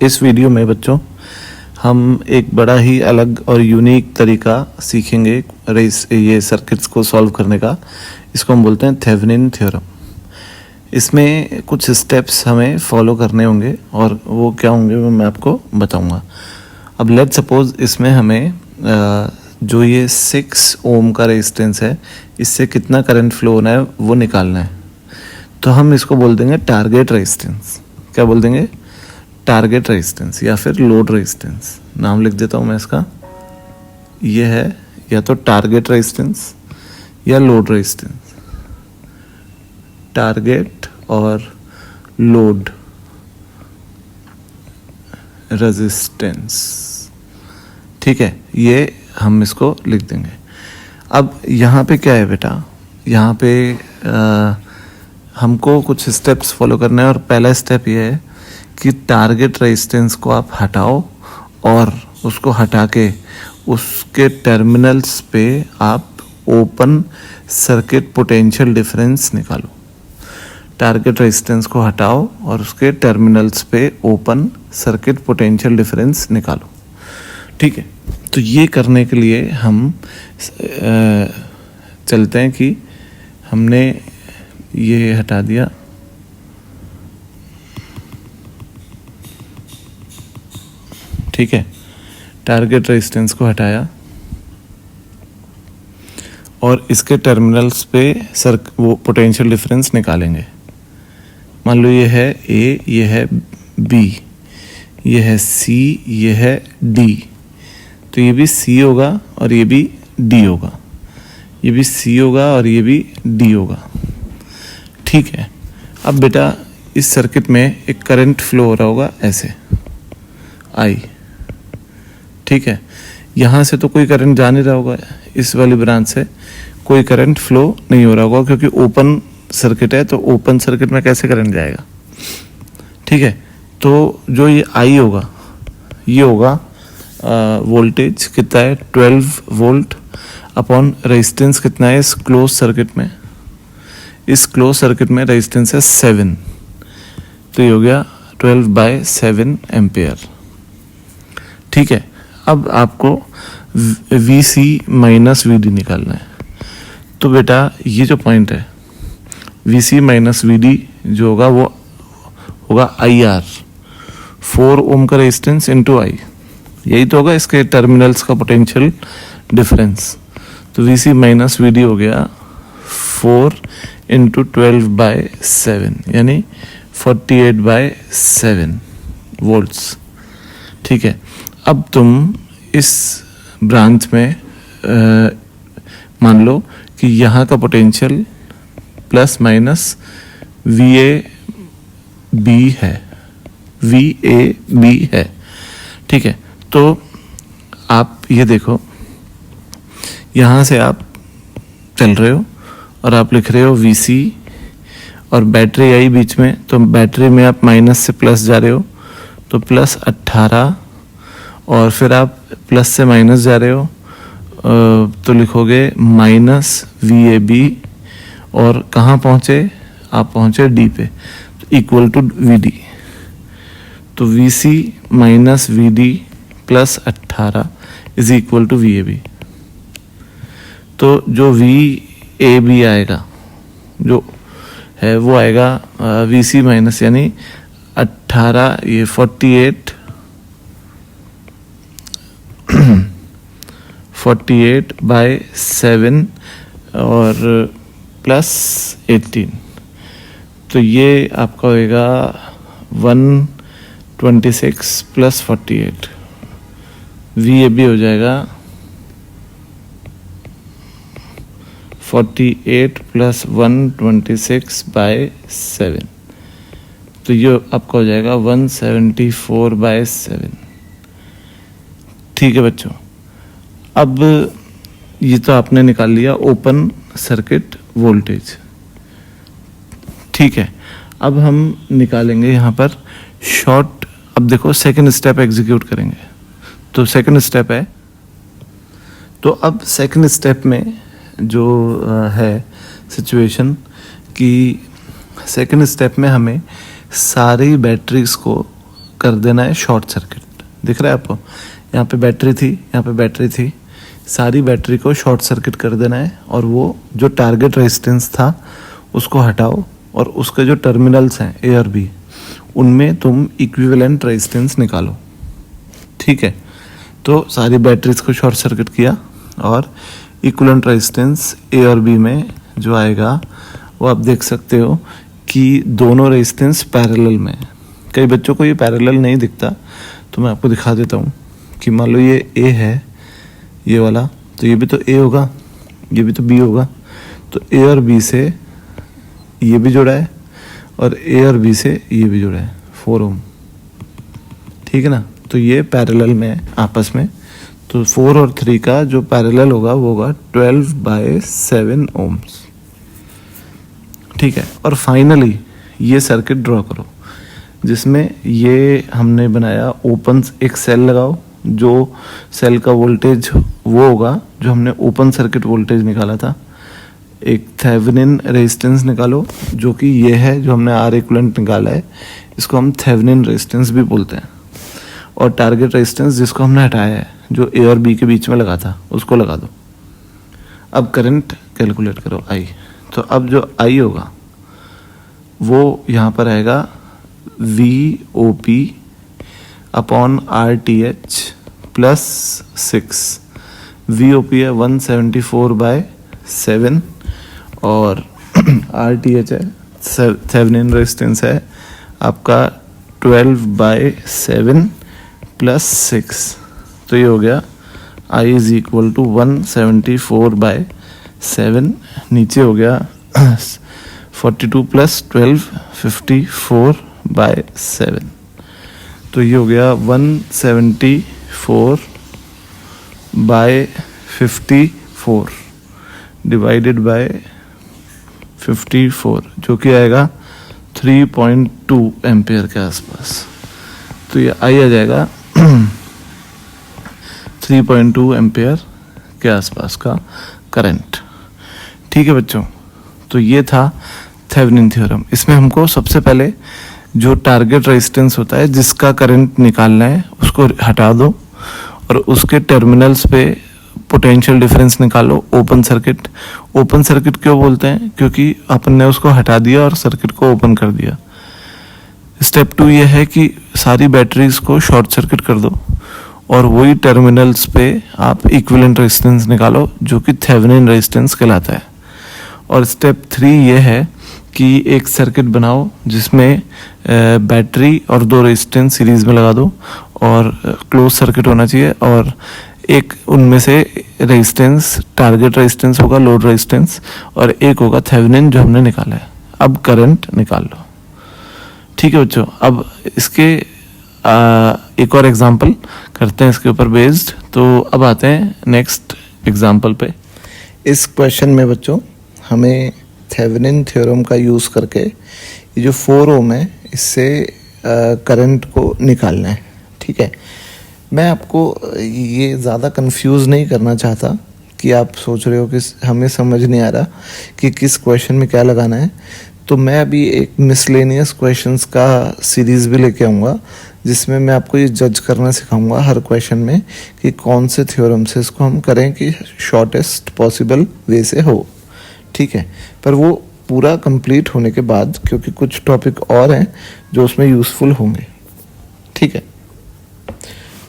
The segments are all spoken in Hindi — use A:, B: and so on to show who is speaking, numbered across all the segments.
A: इस वीडियो में बच्चों हम एक बड़ा ही अलग और यूनिक तरीका सीखेंगे ये सर्किट्स को सॉल्व करने का। इसको हम बोलते हैं थेवेनिन थ्योरम। इसमें कुछ स्टेप्स हमें फॉलो करने होंगे और वो क्या होंगे वो मैं आपको बताऊंगा। अब लेट सपोज इसमें हमें जो ये 6 ओम का रेजिस्टेंस है, इससे कितना करंट फ्लो होना है वो निकालना है। तो हम इसको बोल देंगे टारगेट रेजिस्टेंस। क्या बोल देंगे? टारगेट रेजिस्टेंस या फिर लोड रेजिस्टेंस। नाम लिख देता हूँ मैं इसका। ये है या तो टारगेट रेजिस्टेंस या लोड रेजिस्टेंस। टारगेट और लोड रेजिस्टेंस, ठीक है, ये हम इसको लिख देंगे। अब यहाँ पे क्या है बेटा, यहाँ पे हमको कुछ स्टेप्स फॉलो करने हैं और पहला स्टेप ये है कि टारगेट रेजिस्टेंस को आप हटाओ और उसको हटा के उसके टर्मिनल्स पे आप ओपन सर्किट पोटेंशियल डिफरेंस निकालो। टारगेट रेजिस्टेंस को हटाओ और उसके टर्मिनल्स पे ओपन सर्किट पोटेंशियल डिफरेंस निकालो, ठीक है। तो ये करने के लिए हम चलते हैं कि हमने ये हटा दिया, ठीक है। टारगेट रेजिस्टेंस को हटाया और इसके टर्मिनल्स पे वो पोटेंशियल डिफरेंस निकालेंगे। मान लो ये है ए, ये है बी, ये है सी, ये है डी। तो ये भी सी होगा और ये भी डी होगा, ये भी सी होगा और ये भी डी होगा, ठीक है। अब बेटा इस सर्किट में एक करंट फ्लो हो रहा होगा ऐसे आई, ठीक है। यहाँ से तो कोई करंट जा नहीं रहा होगा, इस वाली ब्रांच से कोई करंट फ्लो नहीं हो रहा होगा क्योंकि ओपन सर्किट है। तो ओपन सर्किट में कैसे करंट जाएगा, ठीक है। तो जो ये आई होगा ये होगा वोल्टेज कितना है 12 वोल्ट अपॉन रेजिस्टेंस कितना है इस क्लोज सर्किट में। इस क्लोज सर्किट में रेजिस्टेंस है 7, तो ये हो गया 12/7 एम्पियर, ठीक है। अब आपको VC माइनस VD निकालना है। तो बेटा ये जो पॉइंट है VC माइनस VD जो होगा वो होगा IR, 4 ओम का रेजिस्टेंस इंटू I, यही तो होगा इसके टर्मिनल्स का पोटेंशियल डिफरेंस। तो VC माइनस VD हो गया 4 इंटू 12/7 यानी 48/7 वोल्ट्स, ठीक है। अब तुम इस ब्रांच में मान लो कि यहाँ का पोटेंशियल प्लस माइनस VAB है, ठीक है। तो आप ये देखो, यहाँ से आप चल रहे हो और आप लिख रहे हो VC और बैटरी आई बीच में, तो बैटरी में आप माइनस से प्लस जा रहे हो तो प्लस 18, और फिर आप प्लस से माइनस जा रहे हो तो लिखोगे माइनस VAB, और कहाँ पहुँचे आप? पहुँचे D पे, तो इक्वल टू VD। तो VC minus VD plus 18 is equal to VAB। तो जो VAB आएगा जो है वो आएगा VC माइनस यानी 18, ये 48/7 और प्लस 18, तो ये आपका होएगा 126 प्लस 48। VAB हो जाएगा 48 प्लस 126/7, तो ये आपका हो जाएगा 174/7, ठीक है बच्चों। अब ये तो आपने निकाल लिया ओपन सर्किट वोल्टेज, ठीक है। अब हम निकालेंगे यहाँ पर शॉर्ट। अब देखो सेकंड स्टेप एग्जीक्यूट करेंगे। तो सेकंड स्टेप है, तो अब सेकंड स्टेप में जो है सिचुएशन कि सेकंड स्टेप में हमें सारी बैटरीज को कर देना है शॉर्ट सर्किट। दिख रहा है आपको, यहाँ पे बैटरी थी, यहाँ पे बैटरी थी, सारी बैटरी को शॉर्ट सर्किट कर देना है और वो जो टारगेट रेजिस्टेंस था उसको हटाओ और उसके जो टर्मिनल्स हैं ए और बी उनमें तुम इक्विवेलेंट रेजिस्टेंस निकालो। ठीक है, तो सारी बैटरीज को शॉर्ट सर्किट किया और इक्विवेलेंट रेजिस्टेंस ए और बी में जो आएगा वो आप देख सकते हो कि दोनों रेजिस्टेंस पैरेलल में है। कई बच्चों को ये पैरेलल नहीं दिखता, तो मैं आपको दिखा देता हूँ कि मान लो ये ए है, ये वाला, तो ये भी तो ए होगा, ये भी तो बी होगा, तो ए और बी से ये भी जुड़ा है और ए और बी से ये भी जुड़ा है 4 ओम। ठीक है ना, तो ये पैरेलल में है आपस में, तो 4 और 3 का जो पैरेलल होगा वो होगा 12/7 ओम्स। ठीक है, और फाइनली ये सर्किट ड्रॉ करो जिसमें ये हमने बनाया ओपन, एक सेल लगाओ, जो सेल का वोल्टेज वो होगा जो हमने ओपन सर्किट वोल्टेज निकाला था। एक थेवेनिन रेजिस्टेंस निकालो जो कि ये है, जो हमने आर इक्विवेलेंट निकाला है, इसको हम थेवेनिन रेजिस्टेंस भी बोलते हैं। और टारगेट रेजिस्टेंस जिसको हमने हटाया है, जो ए और बी के बीच में लगा था, उसको लगा दो। अब करंट कैलकुलेट करो आई। तो अब जो आई होगा वो यहाँ पर आएगा VOP upon RTH plus 6। VOP है 174/7 और RTH है थेवेनिन रेजिस्टेंस है आपका 12/7 प्लस 6, तो ये हो गया I इज इक्वल टू 174/7, नीचे हो गया 42 प्लस 12 54/7, तो ये हो गया 174/54 डिवाइडेड बाय 54, जो कि आएगा 3.2 एम्पियर के आसपास। तो ये आई आ जाएगा 3.2 एम्पियर के आसपास का करंट। ठीक है बच्चों, तो ये था थेवेनिन थ्योरम। इसमें हमको सबसे पहले जो टारगेट रेजिस्टेंस होता है जिसका करंट निकालना है उसको हटा दो और उसके टर्मिनल्स पे पोटेंशियल डिफरेंस निकालो। ओपन सर्किट, ओपन सर्किट क्यों बोलते हैं? क्योंकि अपन ने उसको हटा दिया और सर्किट को ओपन कर दिया। स्टेप 2 ये है कि सारी बैटरीज को शॉर्ट सर्किट कर दो और वही टर्मिनल्स पे आप इक्विवेलेंट रेजिस्टेंस निकालो जो कि थेवेनिन रेजिस्टेंस कहलाता है। और स्टेप 3 ये है कि एक सर्किट बनाओ जिसमें बैटरी और 2 रेजिस्टेंस सीरीज में लगा दो और क्लोज सर्किट होना चाहिए, और एक उनमें से रेजिस्टेंस टारगेट रेजिस्टेंस होगा, लोड रेजिस्टेंस, और एक होगा थेवेनिन जो हमने निकाला है। अब करंट निकाल लो। ठीक है बच्चों, अब इसके एक और एग्जांपल करते हैं इसके ऊपर बेस्ड। तो अब आते हैं नेक्स्ट एग्जांपल पे। इस क्वेश्चन में बच्चों हमें थेवेनिन थ्योरम का यूज़ करके ये जो 4 ओम है इससे करंट को निकालना है। ठीक है, मैं आपको ये ज़्यादा कंफ्यूज नहीं करना चाहता कि आप सोच रहे हो कि हमें समझ नहीं आ रहा कि किस क्वेश्चन में क्या लगाना है। तो मैं अभी एक मिसलेनियस क्वेश्चंस का सीरीज़ भी लेके आऊँगा जिसमें मैं आपको ये जज करना सिखाऊंगा हर क्वेश्चन में कि कौन से थ्योरम से इसको हम करें कि शॉर्टेस्ट पॉसिबल वे से हो। ठीक है, पर वो पूरा कंप्लीट होने के बाद, क्योंकि कुछ टॉपिक और हैं जो उसमें यूज़फुल होंगे। ठीक है,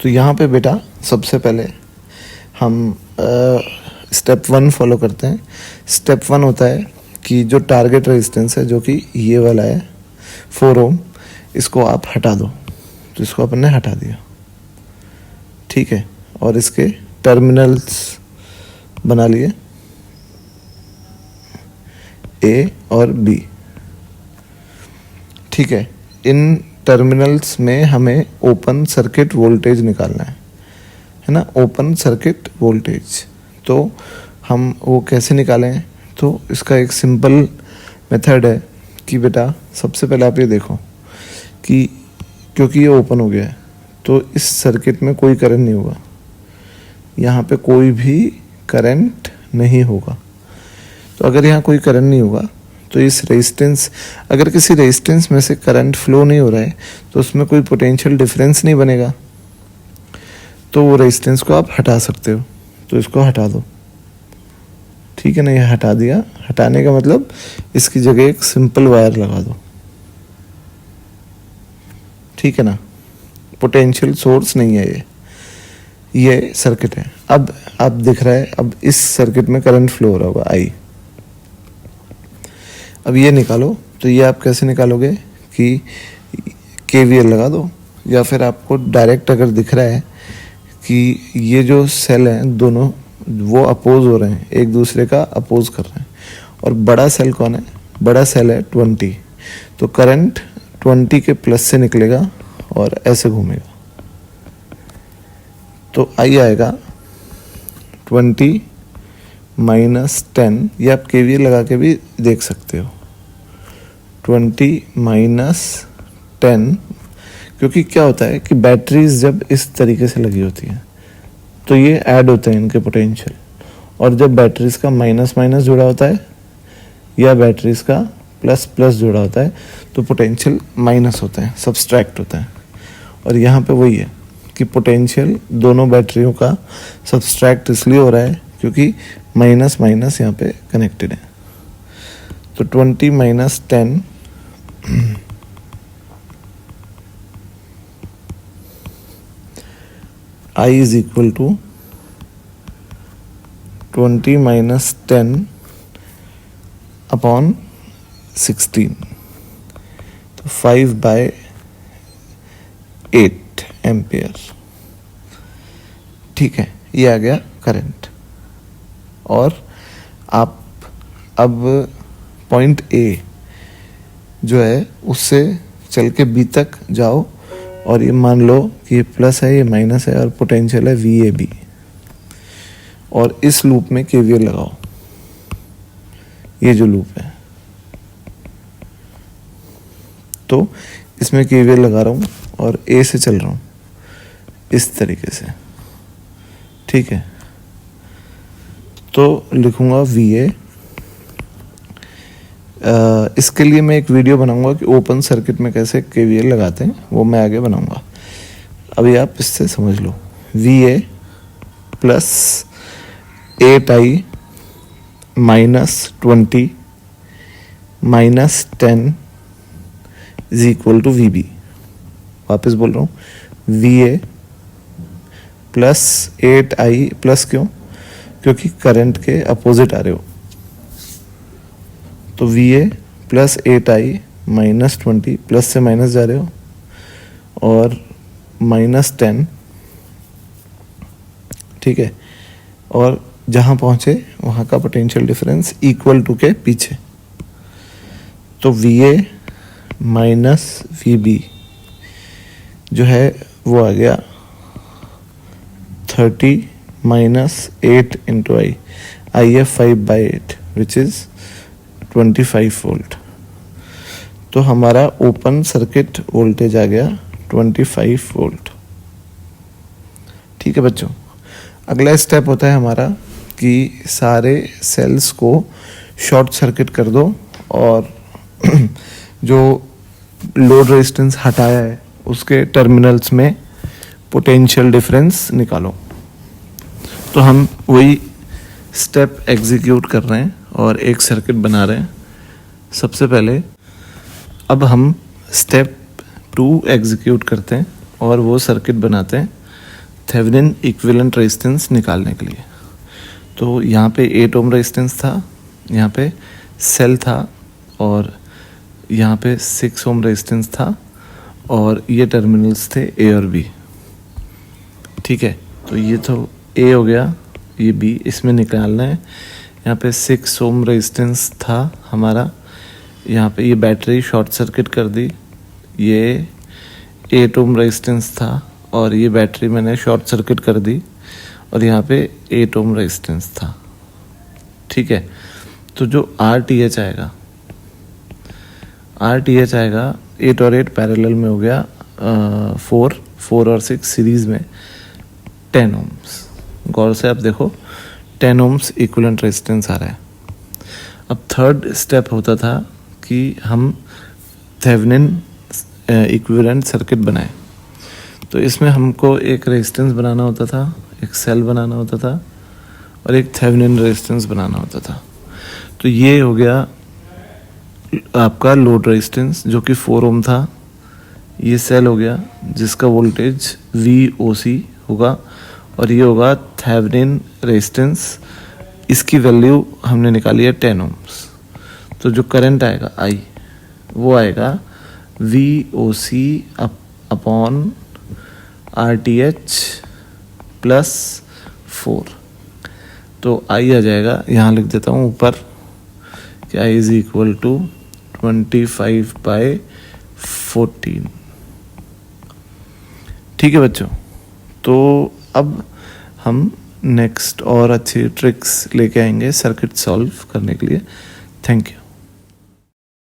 A: तो यहाँ पे बेटा सबसे पहले हम स्टेप 1 फॉलो करते हैं। स्टेप 1 होता है कि जो टारगेट रेजिस्टेंस है जो कि ये वाला है 4 ओम, इसको आप हटा दो। तो इसको अपन ने हटा दिया। ठीक है, और इसके टर्मिनल्स बना लिए ए और बी। ठीक है, इन टर्मिनल्स में हमें ओपन सर्किट वोल्टेज निकालना है ना, ओपन सर्किट वोल्टेज। तो हम वो कैसे निकालें? तो इसका एक सिंपल मेथड है कि बेटा सबसे पहले आप ये देखो कि क्योंकि ये ओपन हो गया है तो इस सर्किट में कोई करंट नहीं होगा, यहाँ पे कोई भी करंट नहीं होगा। तो अगर यहाँ कोई करंट नहीं होगा तो इस रेजिस्टेंस, अगर किसी रेजिस्टेंस में से करंट फ्लो नहीं हो रहा है तो उसमें कोई पोटेंशियल डिफरेंस नहीं बनेगा, तो वो रेजिस्टेंस को आप हटा सकते हो। तो इसको हटा दो, ठीक है ना, ये हटा दिया। हटाने का मतलब इसकी जगह एक सिंपल वायर लगा दो, ठीक है ना। पोटेंशियल सोर्स नहीं है ये सर्किट है। अब आप दिख रहा है, अब इस सर्किट में करंट फ्लो हो रहा होगा आई। अब ये निकालो, तो ये आप कैसे निकालोगे कि केवीएल लगा दो, या फिर आपको डायरेक्ट अगर दिख रहा है कि ये जो सेल हैं दोनों वो अपोज हो रहे हैं, एक दूसरे का अपोज कर रहे हैं, और बड़ा सेल कौन है, बड़ा सेल है 20, तो करंट 20 के प्लस से निकलेगा और ऐसे घूमेगा, तो आई आएगा 20 माइनस 10, ये आप केवीएल लगा के भी देख सकते हो, 20 माइनस 10, क्योंकि क्या होता है कि बैटरीज जब इस तरीके से लगी होती हैं तो ये ऐड होते हैं इनके पोटेंशियल, और जब बैटरीज का माइनस माइनस जुड़ा होता है या बैटरीज का प्लस प्लस जुड़ा होता है तो पोटेंशियल माइनस होते हैं, सब्सट्रैक्ट होता है। और यहाँ पे वही है कि पोटेंशियल दोनों बैटरियों का सब्सट्रैक्ट इसलिए हो रहा है क्योंकि माइनस माइनस यहाँ पे कनेक्टेड है। तो 20 minus 10 I is equal to 20 minus 10 upon 16, तो 5/8 एम्पियर, ठीक है, ये आ गया करंट। और आप अब पॉइंट ए जो है उससे चल के बी तक जाओ, और ये मान लो कि ये प्लस है, ये माइनस है, और पोटेंशियल है VAB, और इस लूप में केवीएल लगाओ, ये जो लूप है, तो इसमें केवीएल लगा रहा हूँ और ए से चल रहा हूँ इस तरीके से, ठीक है। तो लिखूंगा VA। इसके लिए मैं एक वीडियो बनाऊंगा कि ओपन सर्किट में कैसे केवीएल लगाते हैं, वो मैं आगे बनाऊंगा। अभी आप इससे समझ लो, VA plus 8I minus 20 minus 10 is equal to VB। वापस बोल रहा हूँ, VA प्लस 8I प्लस, क्यों, क्योंकि करंट के अपोजिट आ रहे हो, तो VA plus 8I minus 20, plus से माइनस जा रहे हो, और माइनस 10, ठीक है, और जहाँ पहुँचे वहाँ का पोटेंशियल डिफरेंस इक्वल टू के पीछे, तो VA माइनस VB जो है वो आ गया 30 माइनस 8 इंटू I है 5/8 विच इज़ 25 वोल्ट। तो हमारा ओपन सर्किट वोल्टेज आ गया 25 वोल्ट, ठीक है बच्चों। अगला स्टेप होता है हमारा कि सारे सेल्स को शॉर्ट सर्किट कर दो और जो लोड रेजिस्टेंस हटाया है उसके टर्मिनल्स में पोटेंशियल डिफरेंस निकालो। तो हम वही स्टेप एग्जीक्यूट कर रहे हैं और एक सर्किट बना रहे हैं। सबसे पहले अब हम स्टेप 2 एग्जीक्यूट करते हैं और वो सर्किट बनाते हैं थेवेनिन इक्विवेलेंट रेजिस्टेंस निकालने के लिए। तो यहाँ पे 8 ओम रेजिस्टेंस था, यहाँ पे सेल था, और यहाँ पे 6 ओम रेजिस्टेंस था, और ये टर्मिनल्स थे ए और बी, ठीक है। तो ये तो ए हो गया, ये बी, इसमें निकालना है। यहाँ पे 6 ओम रेजिस्टेंस था हमारा, यहाँ पे ये बैटरी शॉर्ट सर्किट कर दी, ये 8 ओम रेजिस्टेंस था और ये बैटरी मैंने शॉर्ट सर्किट कर दी, और यहाँ पे 8 ओम रेजिस्टेंस था, ठीक है। तो जो RTH आएगा, RTH आएगा 8 और 8 पैरेलल में हो गया 4 और 6 सीरीज में 10 ओम्स। गौर से आप देखो 10 ओम्स इक्विवेलेंट रेजिस्टेंस आ रहा है। अब थर्ड स्टेप होता था कि हम थेवेनिन इक्विवेलेंट सर्किट बनाएं। तो इसमें हमको एक रेजिस्टेंस बनाना होता था, एक सेल बनाना होता था और एक थेवेनिन रेजिस्टेंस बनाना होता था। तो ये हो गया आपका लोड रेजिस्टेंस जो कि 4 ओम था। ये सेल हो गया जिसका वोल्टेज VOC होगा और ये होगा थेवेनिन रेजिस्टेंस। इसकी वैल्यू हमने निकाली है 10 ओम्स। तो जो करंट आएगा I वो आएगा VOC अपॉन RTH प्लस 4। तो I आ जाएगा, यहाँ लिख देता हूँ ऊपर कि I इज इक्वल टू 25/14। ठीक है बच्चों, तो अब हम नेक्स्ट और अच्छी ट्रिक्स लेके आएंगे सर्किट सॉल्व करने के लिए। Thank you.